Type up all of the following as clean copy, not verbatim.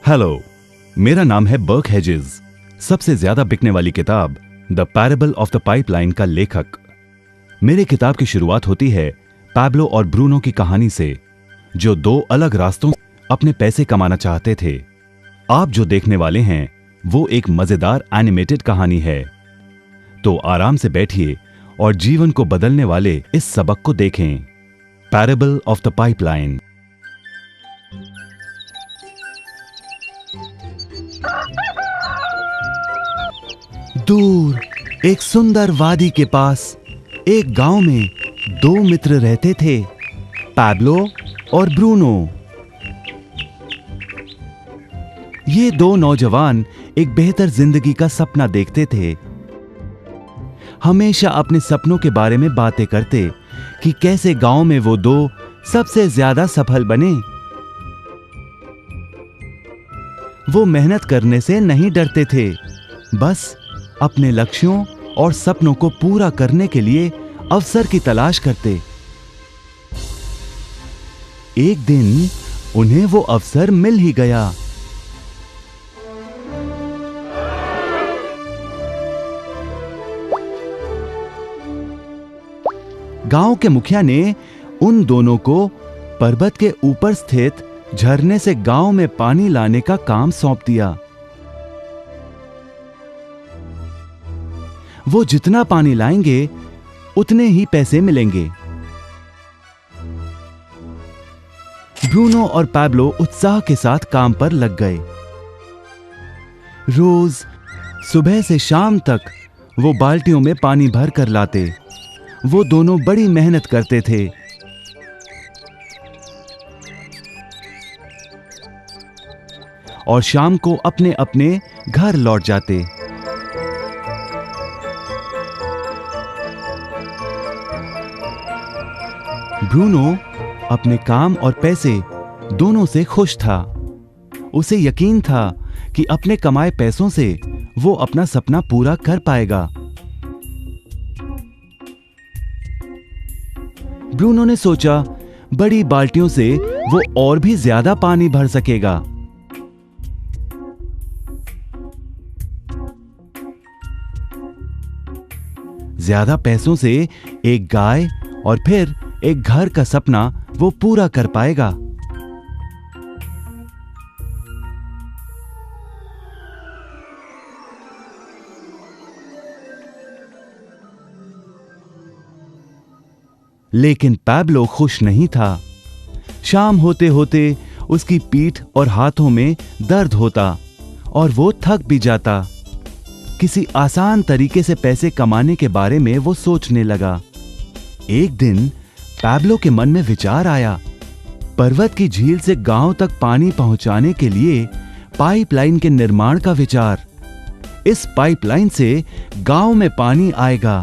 Hello, मेरा नाम है बर्क हेजेस। सबसे ज्यादा बिकने वाली किताब the parable of the pipeline का लेखक। मेरे किताब की शुरुआत होती है पैब्लो और ब्रूनो की कहानी से, जो दो अलग रास्तों अपने पैसे कमाना चाहते थे। आप जो देखने वाले हैं वो एक मजेदार एनिमेटेड कहानी है। तो आराम से बैठिए और जीवन को बदलने वाले इस सबक को देखें। Parable of the pipeline. दूर एक सुंदर वादी के पास एक गांव में दो मित्र रहते थे, पैब्लो और ब्रूनो। ये दो नौजवान एक बेहतर जिंदगी का सपना देखते थे। हमेशा अपने सपनों के बारे में बातें करते कि कैसे गांव में वो दो सबसे ज्यादा सफल बने। वो मेहनत करने से नहीं डरते थे, बस अपने लक्ष्यों और सपनों को पूरा करने के लिए अवसर की तलाश करते। एक दिन उन्हें वो अवसर मिल ही गया। गांव के मुखिया ने उन दोनों को पर्वत के ऊपर स्थित झरने से गांव में पानी लाने का काम सौंप दिया। वो जितना पानी लाएंगे उतने ही पैसे मिलेंगे। ब्रूनो और पैब्लो उत्साह के साथ काम पर लग गए। रोज सुबह से शाम तक वो बाल्टियों में पानी भर कर लाते। वो दोनों बड़ी मेहनत करते थे। और शाम को अपने अपने घर लौट जाते। ब्रूनो अपने काम और पैसे दोनों से खुश था। उसे यकीन था कि अपने कमाए पैसों से वो अपना सपना पूरा कर पाएगा। ब्रूनो ने सोचा बड़ी बाल्टियों से वो और भी ज्यादा पानी भर सकेगा। ज्यादा पैसों से एक गाय और फिर एक घर का सपना वो पूरा कर पाएगा। लेकिन पैब्लो खुश नहीं था। शाम होते होते उसकी पीठ और हाथों में दर्द होता और वो थक भी जाता। किसी आसान तरीके से पैसे कमाने के बारे में वो सोचने लगा। एक दिन पैब्लो के मन में विचार आया, पर्वत की झील से गांव तक पानी पहुंचाने के लिए पाइपलाइन के निर्माण का विचार। इस पाइपलाइन से गांव में पानी आएगा,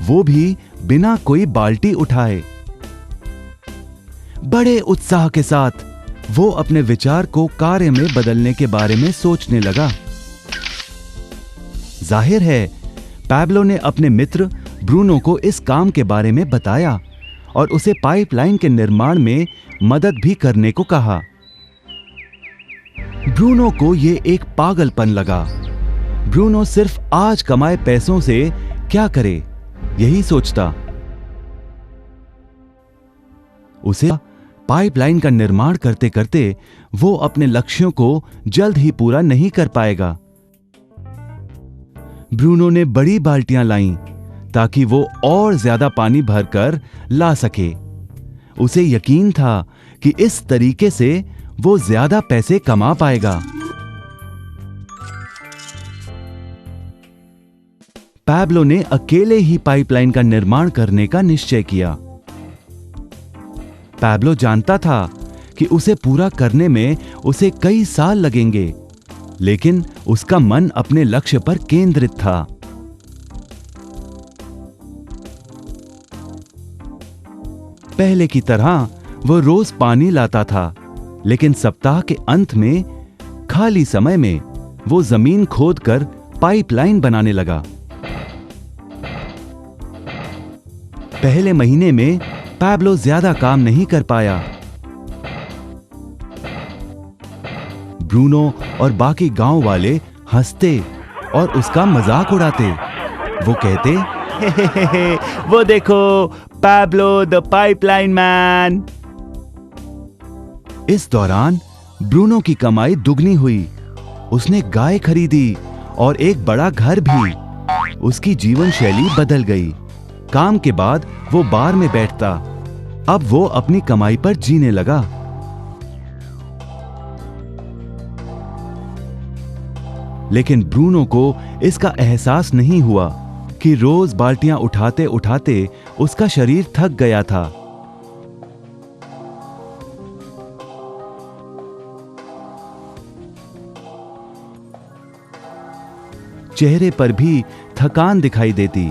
वो भी बिना कोई बाल्टी उठाए। बड़े उत्साह के साथ वो अपने विचार को कार्य में बदलने के बारे में सोचने लगा। जाहिर है पैब्लो ने अपने मित्र ब्रूनो को इस काम के बारे में बताया और उसे पाइपलाइन के निर्माण में मदद भी करने को कहा। ब्रूनो को यह एक पागलपन लगा। ब्रूनो सिर्फ आज कमाए पैसों से क्या करे, यही सोचता। उसे पाइपलाइन का निर्माण करते करते वो अपने लक्ष्यों को जल्द ही पूरा नहीं कर पाएगा। ब्रूनो ने बड़ी बाल्टियां लाईं ताकि वो और ज्यादा पानी भरकर ला सके। उसे यकीन था कि इस तरीके से वो ज्यादा पैसे कमा पाएगा। पैब्लो ने अकेले ही पाइपलाइन का निर्माण करने का निश्चय किया। पैब्लो जानता था कि उसे पूरा करने में उसे कई साल लगेंगे, लेकिन उसका मन अपने लक्ष्य पर केंद्रित था। पहले की तरह वो रोज पानी लाता था, लेकिन सप्ताह के अंत में खाली समय में वो जमीन खोदकर पाइपलाइन बनाने लगा। पहले महीने में पैब्लो ज्यादा काम नहीं कर पाया। ब्रूनो और बाकी गांव वाले हंसते और उसका मजाक उड़ाते। वो कहते, हे, वो देखो पैब्लो द पाइपलाइन मैन। इस दौरान ब्रूनो की कमाई दुगनी हुई। उसने गाय खरीदी और एक बड़ा घर भी। उसकी जीवन शैली बदल गई। काम के बाद वो बार में बैठता। अब वो अपनी कमाई पर जीने लगा। लेकिन ब्रूनो को इसका एहसास नहीं हुआ कि रोज बाल्टियां उठाते उठाते उसका शरीर थक गया था। चेहरे पर भी थकान दिखाई देती।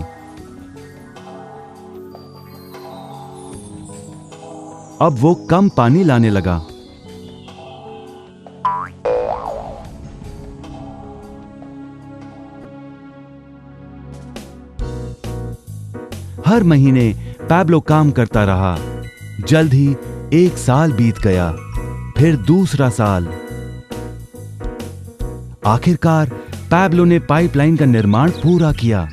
अब वो कम पानी लाने लगा। हर महीने पैब्लो काम करता रहा। जल्द ही 1 साल बीत गया, फिर दूसरा साल। आखिरकार पैब्लो ने पाइपलाइन का निर्माण पूरा किया।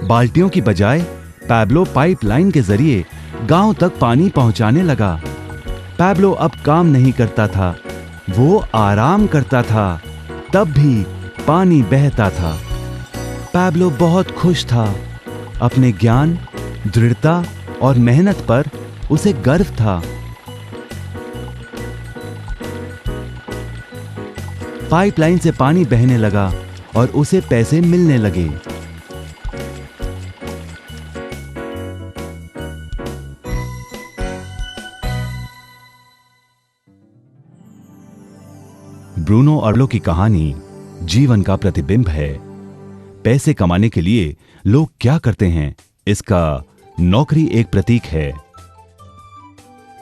बाल्टियों की बजाय पैब्लो पाइपलाइन के जरिए गांव तक पानी पहुंचाने लगा। पैब्लो अब काम नहीं करता था, वो आराम करता था। तब भी पानी बहता था। पैब्लो बहुत खुश था। अपने ज्ञान, दृढ़ता और मेहनत पर उसे गर्व था। पाइपलाइन से पानी बहने लगा और उसे पैसे मिलने लगे। ब्रूनो और पैब्लो की कहानी जीवन का प्रतिबिंब है। पैसे कमाने के लिए लोग क्या करते हैं, इसका नौकरी एक प्रतीक है।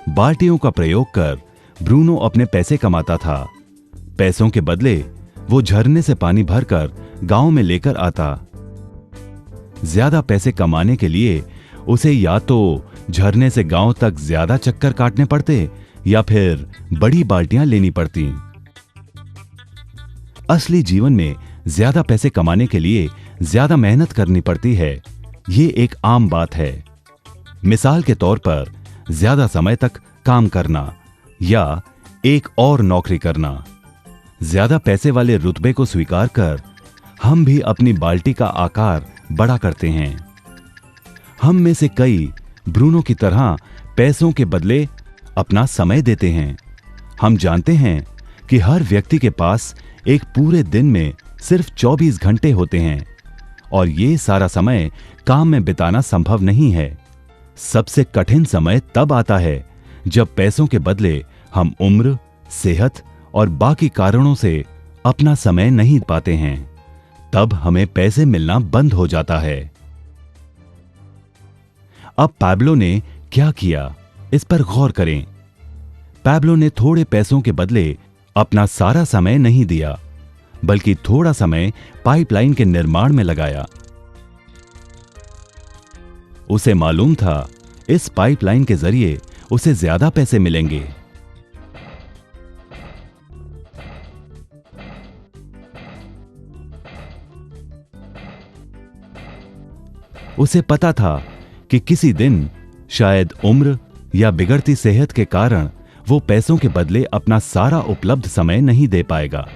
बाल्टियों का प्रयोग कर ब्रूनो अपने पैसे कमाता था। पैसों के बदले वो झरने से पानी भरकर गांव में लेकर आता। ज्यादा पैसे कमाने के लिए उसे या तो झरने से गांव तक ज्यादा चक्कर काटने पड़ते या फिर बड़ी बाल्टियां लेनी पड़ती। असली जीवन में ज्यादा पैसे कमाने के लिए ज्यादा मेहनत करनी पड़ती है। ये एक आम बात है। मिसाल के तौर पर ज्यादा समय तक काम करना या एक और नौकरी करना। ज्यादा पैसे वाले रुतबे को स्वीकार कर हम भी अपनी बाल्टी का आकार बड़ा करते हैं। हम में से कई ब्रूनो की तरह पैसों के बदले अपना समय देते हैं। हम जानते हैं कि हर व्यक्ति के पास एक पूरे दिन में सिर्फ 24 घंटे होते हैं और ये सारा समय काम में बिताना संभव नहीं है। सबसे कठिन समय तब आता है जब पैसों के बदले हम उम्र, सेहत और बाकी कारणों से अपना समय नहीं पाते हैं। तब हमें पैसे मिलना बंद हो जाता है। अब पैब्लो ने क्या किया, इस पर गौर करें। पैब्लो ने थोड़े पैसों के बदले अपना सारा समय नहीं दिया, बल्कि थोड़ा समय पाइपलाइन के निर्माण में लगाया। उसे मालूम था इस पाइपलाइन के जरिए उसे ज्यादा पैसे मिलेंगे। उसे पता था कि किसी दिन शायद उम्र या बिगड़ती सेहत के कारण वो पैसों के बदले अपना सारा उपलब्ध समय नहीं दे पाएगा।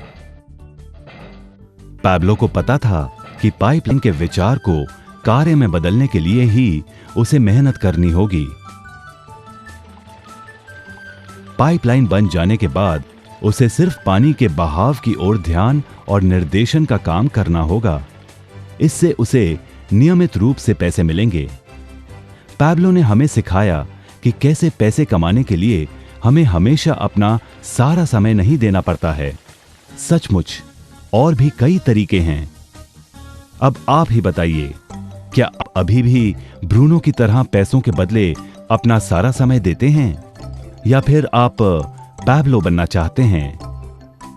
पैब्लो को पता था कि पाइपलाइन के विचार को कार्य में बदलने के लिए ही उसे मेहनत करनी होगी। पाइपलाइन बन जाने के बाद उसे सिर्फ पानी के बहाव की ओर ध्यान और निर्देशन का काम करना होगा। इससे उसे नियमित रूप से पैसे मिलेंगे। पैब्लो ने हमें सिखाया कि कैसे पैसे कमाने के लिए हमें हमेशा अपना सारा समय नहीं देना पड़ता है। सचमुच और भी कई तरीके हैं। अब आप ही बताइए, क्या आप अभी भी ब्रूनो की तरह पैसों के बदले अपना सारा समय देते हैं या फिर आप पैब्लो बनना चाहते हैं?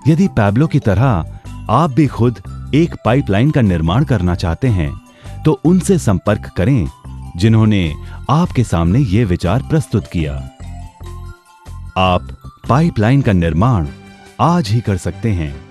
यदि पैब्लो की तरह आप भी खुद एक पाइपलाइन का निर्माण करना चाहते हैं तो उनसे संपर्क करें जिन्होंने आपके सामने यह विचार प्रस्तुत किया। आप पाइपलाइन का निर्माण आज ही कर सकते हैं।